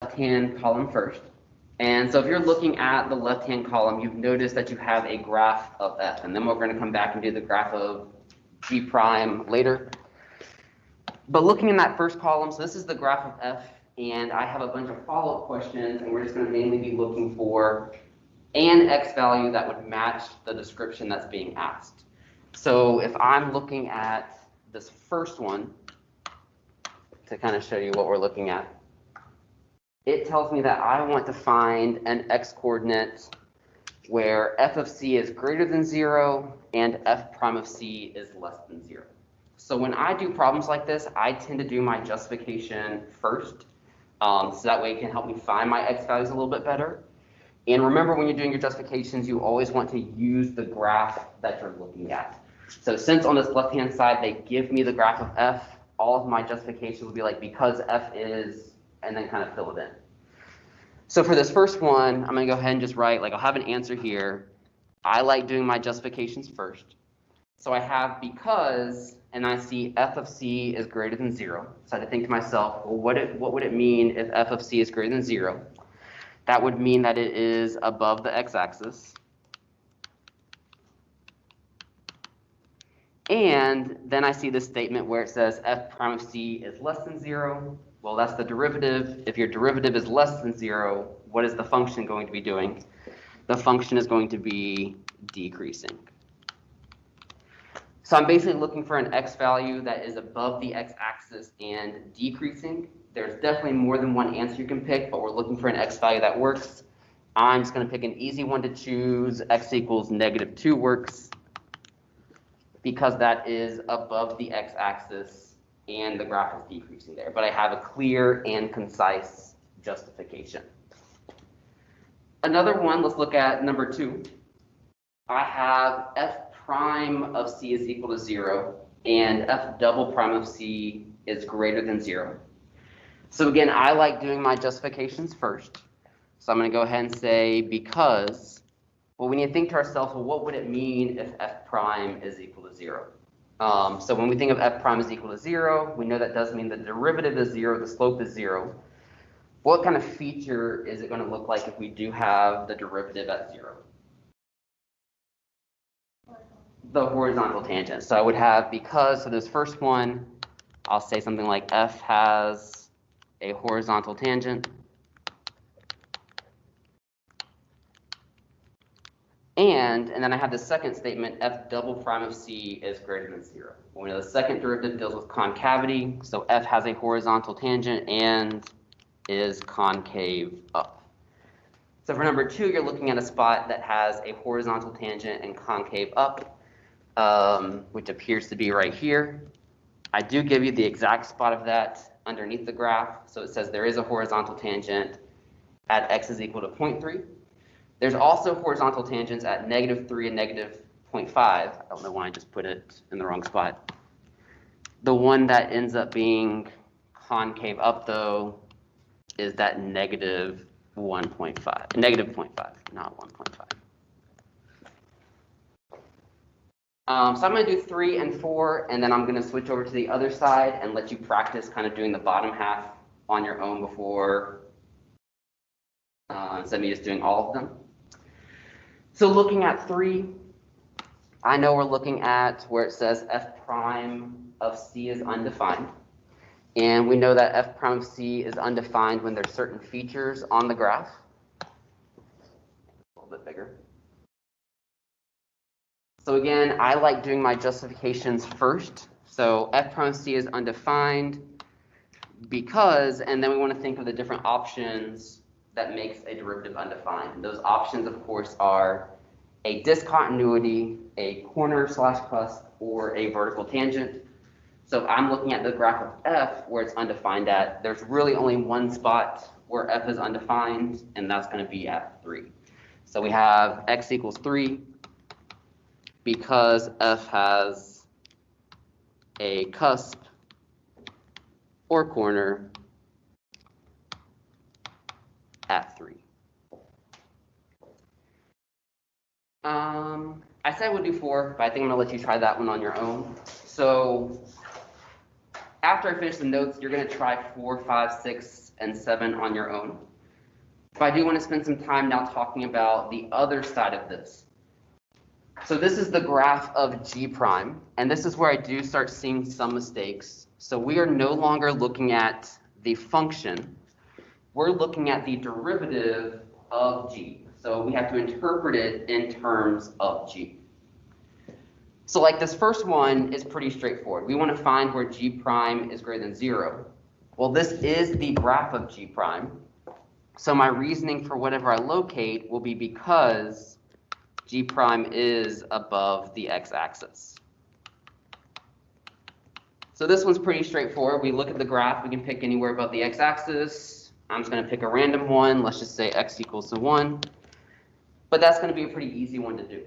left-hand column first. And so if you're looking at the left-hand column, you've noticed that you have a graph of f, and then we're going to come back and do the graph of g prime later. But looking in that first column, so this is the graph of f, and I have a bunch of follow-up questions, and we're just going to mainly be looking for an x value that would match the description that's being asked. So if I'm looking at this first one, to kind of show you what we're looking at, it tells me that I want to find an x coordinate where f of c is greater than 0 and f prime of c is less than 0. So when I do problems like this, I tend to do my justification first, so that way it can help me find my x values a little bit better. And remember, when you're doing your justifications, you always want to use the graph that you're looking at. So since on this left-hand side, they give me the graph of f, all of my justifications will be like, because f is, and then kind of fill it in. So for this first one, I'm going to go ahead and just write, like, I'll have an answer here. I like doing my justifications first. So I have because, and I see f of c is greater than 0. So I had to think to myself, well, what would it mean if f of c is greater than 0? That would mean that it is above the x-axis. And then I see this statement where it says f prime of c is less than 0. Well, that's the derivative. If your derivative is less than 0, what is the function going to be doing? The function is going to be decreasing. So I'm basically looking for an x value that is above the x-axis and decreasing. There's definitely more than one answer you can pick, but we're looking for an x value that works. I'm just going to pick an easy one to choose. X equals -2 works because that is above the x-axis and the graph is decreasing there. But I have a clear and concise justification. Another one, let's look at number 2. I have f prime of c is equal to 0 and f double prime of c is greater than 0. So again, I like doing my justifications first. So I'm going to go ahead and say because, well, we need to think to ourselves, well, what would it mean if f prime is equal to 0? So when we think of f prime is equal to 0, we know that does mean the derivative is 0, the slope is 0. What kind of feature is it going to look like if we do have the derivative at 0? The horizontal tangent. So I would have because, so this first one, I'll say something like f has a horizontal tangent. And then I have the second statement, f double prime of c is greater than 0. We know the second derivative deals with concavity, so f has a horizontal tangent and is concave up. So for number 2, you're looking at a spot that has a horizontal tangent and concave up, which appears to be right here. I do give you the exact spot of that underneath the graph. So it says there is a horizontal tangent at x is equal to 0.3. There's also horizontal tangents at -3 and -0.5. I don't know why I just put it in the wrong spot. The one that ends up being concave up, though, is that -1.5. -0.5, not 1.5. So I'm going to do 3 and 4, and then I'm going to switch over to the other side and let you practice kind of doing the bottom half on your own before, instead of me just doing all of them. So looking at 3, I know we're looking at where it says f prime of c is undefined. And we know that f prime of c is undefined when there's certain features on the graph. A little bit bigger. So again, I like doing my justifications first. So f prime of c is undefined because, and then we want to think of the different options that makes a derivative undefined. And those options, of course, are a discontinuity, a corner/cusp, or a vertical tangent. So if I'm looking at the graph of f where it's undefined at, there's really only one spot where f is undefined, and that's going to be at 3. So we have x equals 3 because f has a cusp or corner at 3. I said I would do 4, but I think I'm going to let you try that one on your own. So after I finish the notes, you're going to try 4, 5, 6, and 7 on your own. But I do want to spend some time now talking about the other side of this. So this is the graph of G prime, and this is where I do start seeing some mistakes. So we are no longer looking at the function. We're looking at the derivative of G. So we have to interpret it in terms of G. So like this first one is pretty straightforward. We want to find where G prime is greater than 0. Well, this is the graph of G prime. So my reasoning for whatever I locate will be because G prime is above the x-axis. So this one's pretty straightforward. We look at the graph, we can pick anywhere above the x-axis. I'm just going to pick a random one. Let's just say x equals to 1. But that's going to be a pretty easy one to do.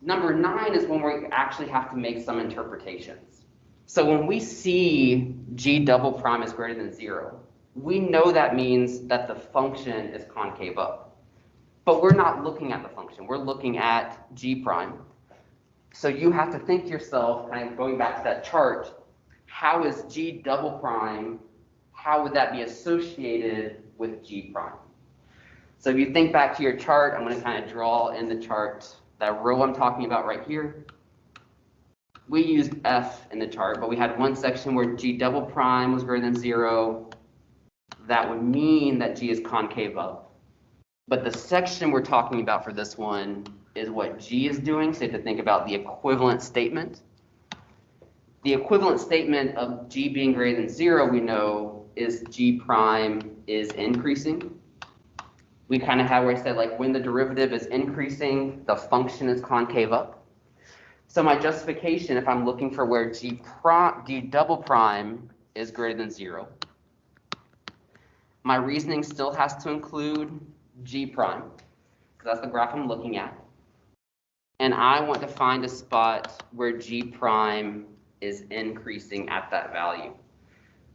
Number 9 is when we actually have to make some interpretations. So when we see G double prime is greater than 0, we know that means that the function is concave up. But we're not looking at the function. We're looking at G prime. So you have to think to yourself, kind of going back to that chart, how is G double prime, how would that be associated with G prime? So if you think back to your chart, I'm going to kind of draw in the chart that row I'm talking about right here. We used F in the chart, but we had one section where G double prime was greater than 0. That would mean that G is concave up. But the section we're talking about for this one is what G is doing, so you have to think about the equivalent statement. The equivalent statement of G being greater than 0, we know, is G prime is increasing. We kind of have where I said, like, when the derivative is increasing, the function is concave up. So my justification, if I'm looking for where G double prime is greater than 0, my reasoning still has to include G prime, because that's the graph I'm looking at. And I want to find a spot where G prime is increasing at that value.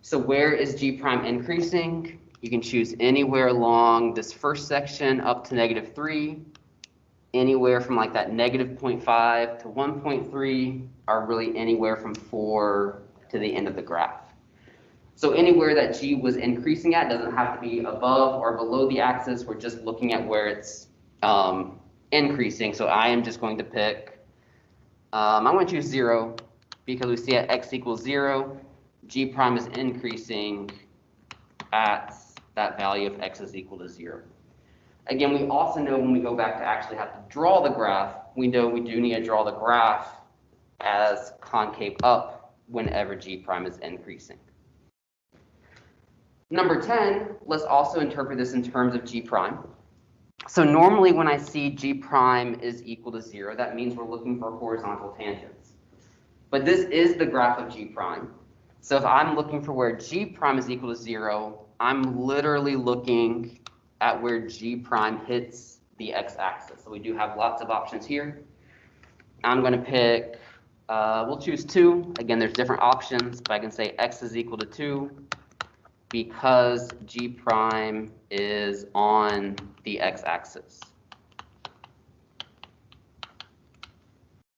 So where is G prime increasing? You can choose anywhere along this first section up to -3, anywhere from like that -0.5 to 1.3, or really anywhere from 4 to the end of the graph. So anywhere that G was increasing at doesn't have to be above or below the axis. We're just looking at where it's increasing. So I am just going to pick, I'm going to choose 0 because we see at x equals 0, G prime is increasing at that value of x is equal to 0. Again, we also know when we go back to actually have to draw the graph, we know we do need to draw the graph as concave up whenever G prime is increasing. Number 10, let's also interpret this in terms of G prime. So normally when I see G prime is equal to 0, that means we're looking for horizontal tangents. But this is the graph of G prime. So if I'm looking for where G prime is equal to 0, I'm literally looking at where G prime hits the x-axis. So we do have lots of options here. I'm going to pick, we'll choose 2. Again, there's different options, but I can say x is equal to 2 because G prime is on the x-axis.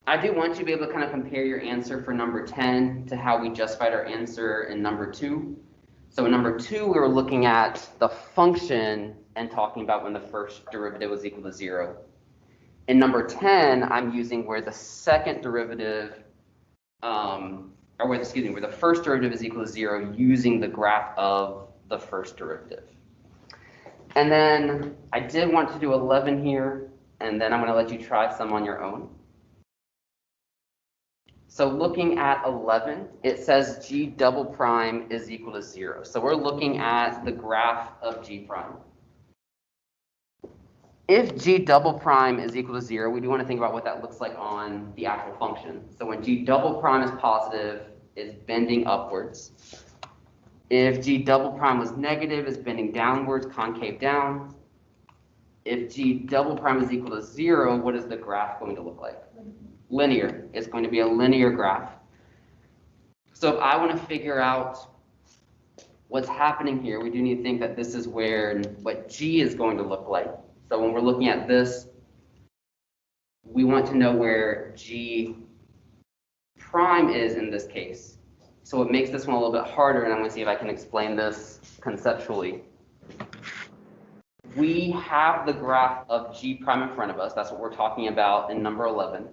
I do want you to be able to kind of compare your answer for number 10 to how we justified our answer in number 2. So in number 2, we were looking at the function and talking about when the first derivative was equal to 0. In number 10, I'm using where the second derivative, where the first derivative is equal to 0 using the graph of the first derivative. And then I did want to do 11 here, and then I'm going to let you try some on your own. So looking at 11, it says G double prime is equal to 0. So we're looking at the graph of G prime. If G double prime is equal to 0, we do want to think about what that looks like on the actual function. So when G double prime is positive, it's bending upwards. If G double prime was negative, it's bending downwards, concave down. If G double prime is equal to 0, what is the graph going to look like? Linear. It's going to be a linear graph. So if I want to figure out what's happening here, we do need to think that this is where what G is going to look like. So when we're looking at this, we want to know where G prime is in this case. So it makes this one a little bit harder, and I'm going to see if I can explain this conceptually. We have the graph of G prime in front of us. That's what we're talking about in number 11.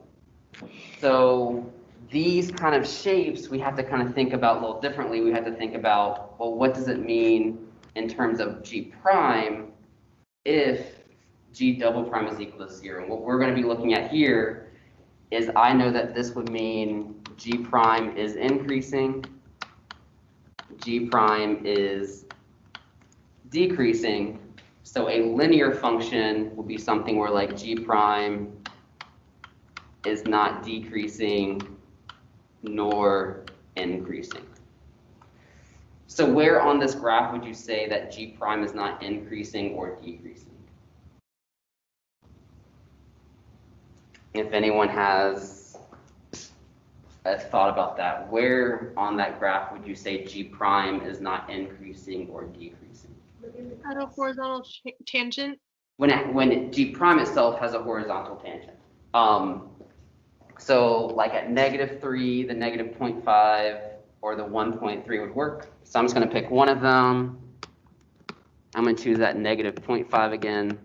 So these kind of shapes, we have to kind of think about a little differently. We have to think about, well, what does it mean in terms of G prime if G double prime is equal to 0? And what we're going to be looking at here is I know that this would mean G prime is increasing, G prime is decreasing. So a linear function will be something where like G prime is not decreasing nor increasing. So where on this graph would you say that G prime is not increasing or decreasing? If anyone has a thought about that, where on that graph would you say G prime is not increasing or decreasing? At a horizontal tangent. When G prime itself has a horizontal tangent. So like at -3, the -0.5, or the 1.3 would work. So I'm just going to pick one of them. I'm going to choose that -0.5 again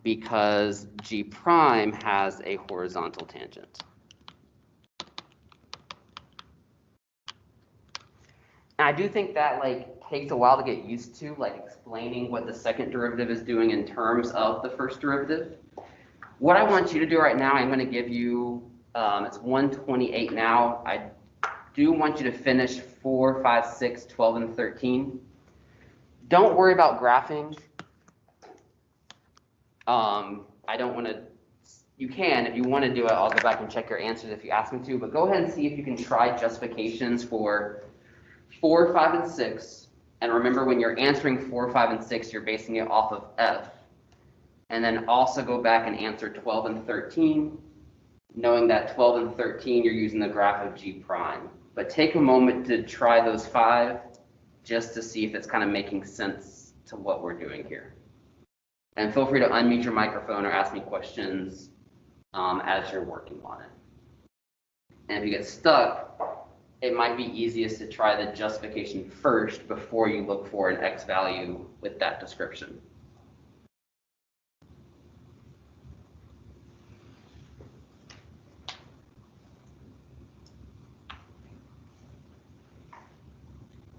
because G prime has a horizontal tangent. And I do think that like takes a while to get used to, like explaining what the second derivative is doing in terms of the first derivative. What I want you to do right now, I'm going to give you, it's 128 now. I do want you to finish 4, 5, 6, 12, and 13. Don't worry about graphing. I don't want to, you can, if you want to do it, I'll go back and check your answers if you ask me to, but go ahead and see if you can try justifications for 4, 5, and 6. And remember, when you're answering 4, 5, and 6, you're basing it off of F. And then also go back and answer 12 and 13, knowing that 12 and 13, you're using the graph of G prime. But take a moment to try those 5 just to see if it's kind of making sense to what we're doing here. And feel free to unmute your microphone or ask me questions as you're working on it. And if you get stuck, it might be easiest to try the justification first before you look for an X value with that description.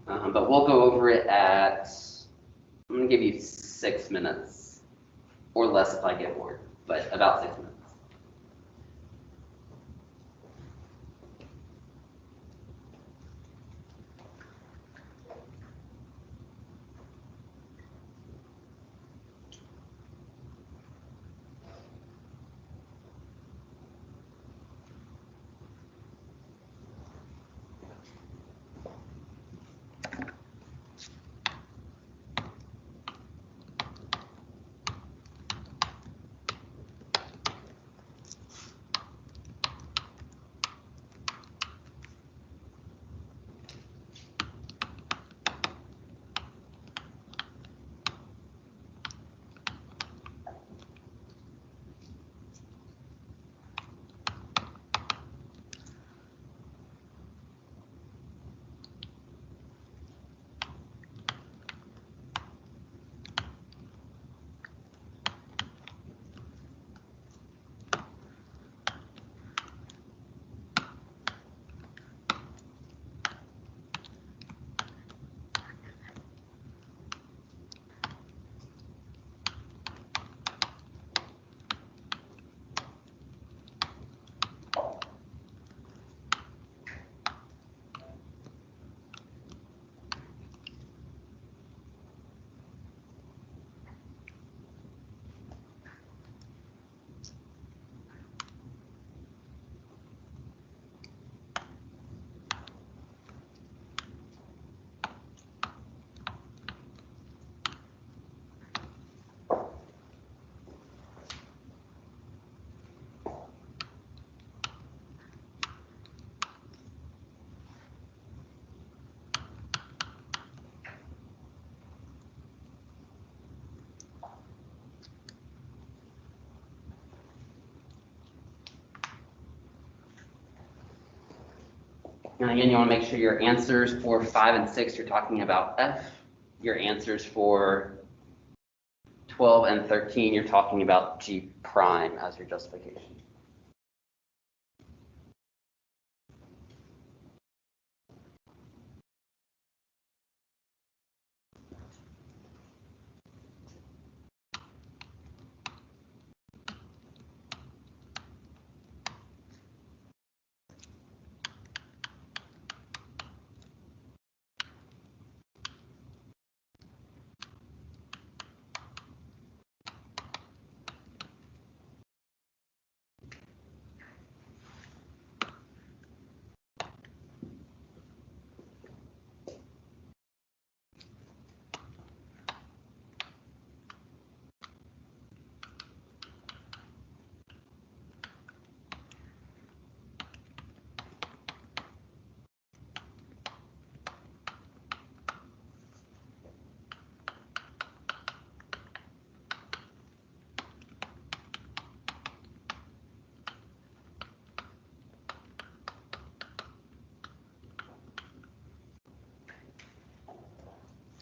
But we'll go over it at, I'm going to give you 6 minutes, or less if I get bored, but about 6 minutes. And again, you want to make sure your answers for 5 and 6, you're talking about f. Your answers for 12 and 13, you're talking about G prime as your justification.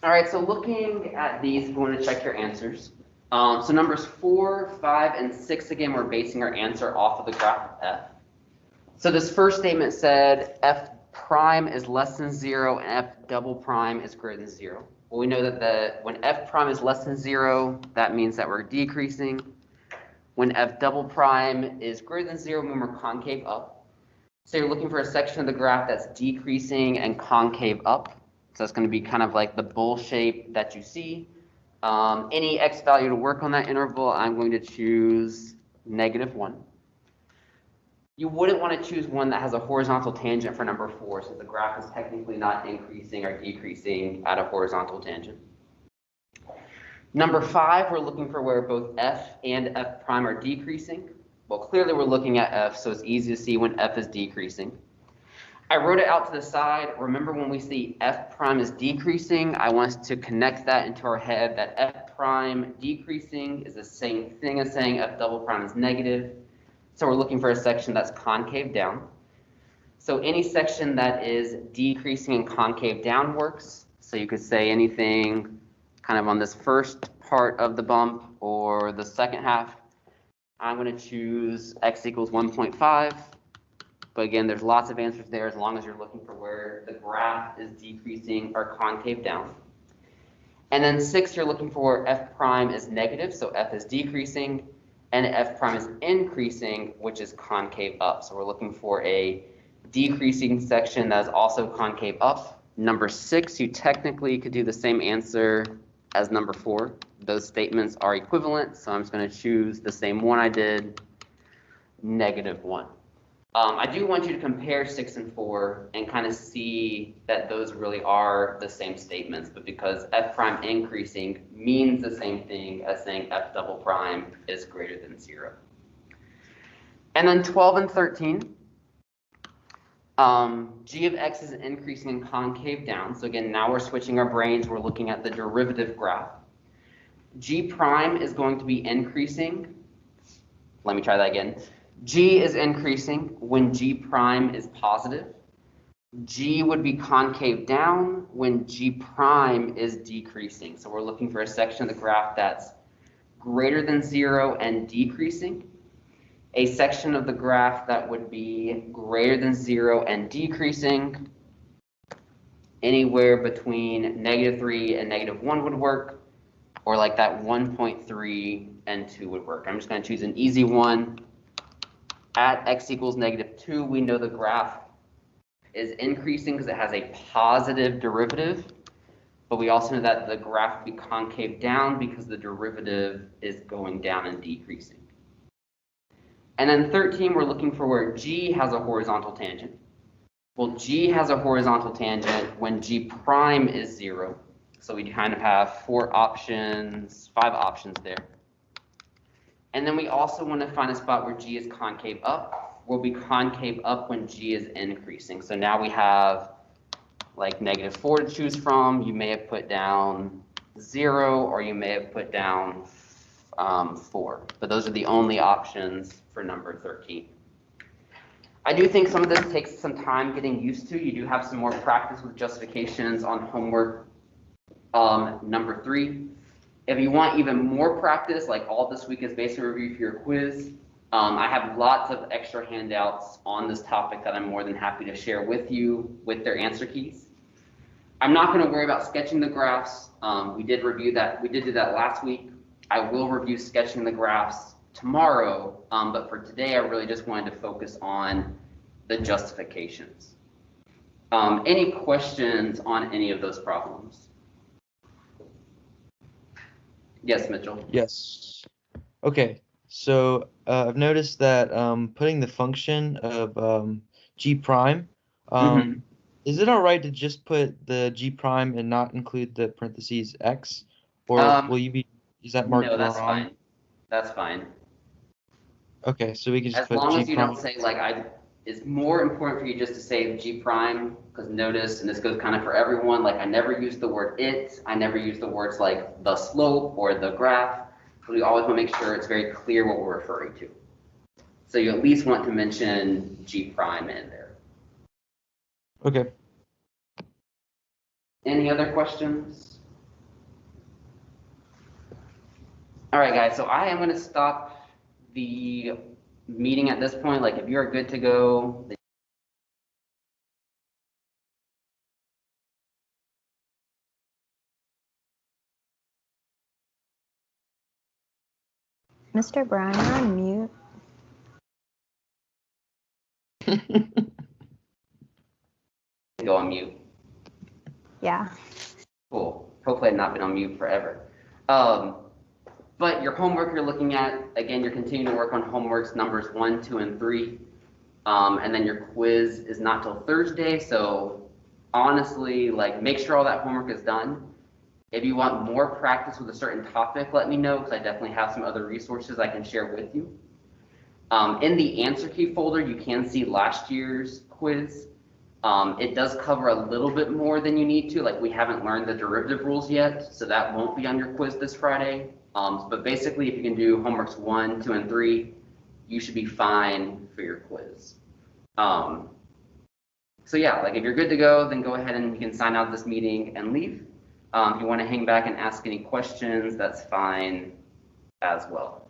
All right, so looking at these, we want to check your answers. So numbers 4, 5, and 6, again, we're basing our answer off of the graph of f. So this first statement said f prime is less than 0 and f double prime is greater than 0. Well, we know that when f prime is less than 0, that means that we're decreasing. When f double prime is greater than 0, when we're concave up. So you're looking for a section of the graph that's decreasing and concave up. So that's going to be kind of like the bowl shape that you see. Any x value to work on that interval, I'm going to choose -1. You wouldn't want to choose one that has a horizontal tangent for number 4, since the graph is technically not increasing or decreasing at a horizontal tangent. Number 5, we're looking for where both f and f prime are decreasing. Well, clearly we're looking at f, so it's easy to see when f is decreasing. I wrote it out to the side. Remember, when we see f prime is decreasing, I want us to connect that into our head that f prime decreasing is the same thing as saying f double prime is negative. So we're looking for a section that's concave down. So any section that is decreasing and concave down works. So you could say anything kind of on this first part of the bump or the second half. I'm going to choose x equals 1.5. But again, there's lots of answers there as long as you're looking for where the graph is decreasing or concave down. And then 6, you're looking for where f prime is negative, so f is decreasing, and f prime is increasing, which is concave up. So we're looking for a decreasing section that is also concave up. Number 6, you technically could do the same answer as number 4. Those statements are equivalent, so I'm just going to choose the same one I did, -1. I do want you to compare 6 and 4 and kind of see that those really are the same statements, but because f prime increasing means the same thing as saying f double prime is greater than 0. And then 12 and 13, g of x is increasing and concave down. So again, now we're switching our brains. We're looking at the derivative graph. G prime is going to be increasing. Let me try that again. G is increasing when G prime is positive. G would be concave down when G prime is decreasing. So we're looking for a section of the graph that's greater than 0 and decreasing. A section of the graph that would be greater than 0 and decreasing. Anywhere between -3 and -1 would work, or like that 1.3 and 2 would work. I'm just going to choose an easy one. At x equals -2, we know the graph is increasing because it has a positive derivative, but we also know that the graph would be concave down because the derivative is going down and decreasing. And then 13, we're looking for where g has a horizontal tangent. Well, g has a horizontal tangent when g prime is 0. So we kind of have 5 options there. And then we also want to find a spot where g is concave up. We'll be concave up when g is increasing. So now we have like -4 to choose from. You may have put down 0, or you may have put down 4. But those are the only options for number 13. I do think some of this takes some time getting used to. You do have some more practice with justifications on homework number 3. If you want even more practice, like all this week is basically a review for your quiz, I have lots of extra handouts on this topic that I'm more than happy to share with you with their answer keys. I'm not going to worry about sketching the graphs. We did review that. We did do that last week. I will review sketching the graphs tomorrow, but for today, I really just wanted to focus on the justifications. Any questions on any of those problems? Yes, Mitchell. Yes. Okay. So I've noticed that putting the function of g prime, is it all right to just put the g prime and not include the parentheses x, or will you be? Is that marked No, that's wrong? fine. That's fine. Okay, so we can just As put long g as you prime. don't say it's more important for you just to say G prime, because notice, and this goes kind of for everyone, like I never use the word it, I never use the words like the slope or the graph, because we always want to make sure it's very clear what we're referring to. So you at least want to mention G prime in there. Okay. Any other questions? All right, guys, so I am going to stop the meeting at this point. Like if you're good to go, Mr. Brown, you're on mute. go on mute. Yeah. Cool. Hopefully I've not been on mute forever. But your homework you're looking at, again, you're continuing to work on homeworks numbers 1, 2, and 3. And then your quiz is not till Thursday, so honestly, like make sure all that homework is done. If you want more practice with a certain topic, let me know, because I definitely have some other resources I can share with you. In the answer key folder, you can see last year's quiz. It does cover a little bit more than you need to, like we haven't learned the derivative rules yet, so that won't be on your quiz this Friday. But basically, if you can do homeworks 1, 2, and 3, you should be fine for your quiz. So yeah, like if you're good to go, then go ahead and you can sign out of this meeting and leave. If you want to hang back and ask any questions, that's fine as well.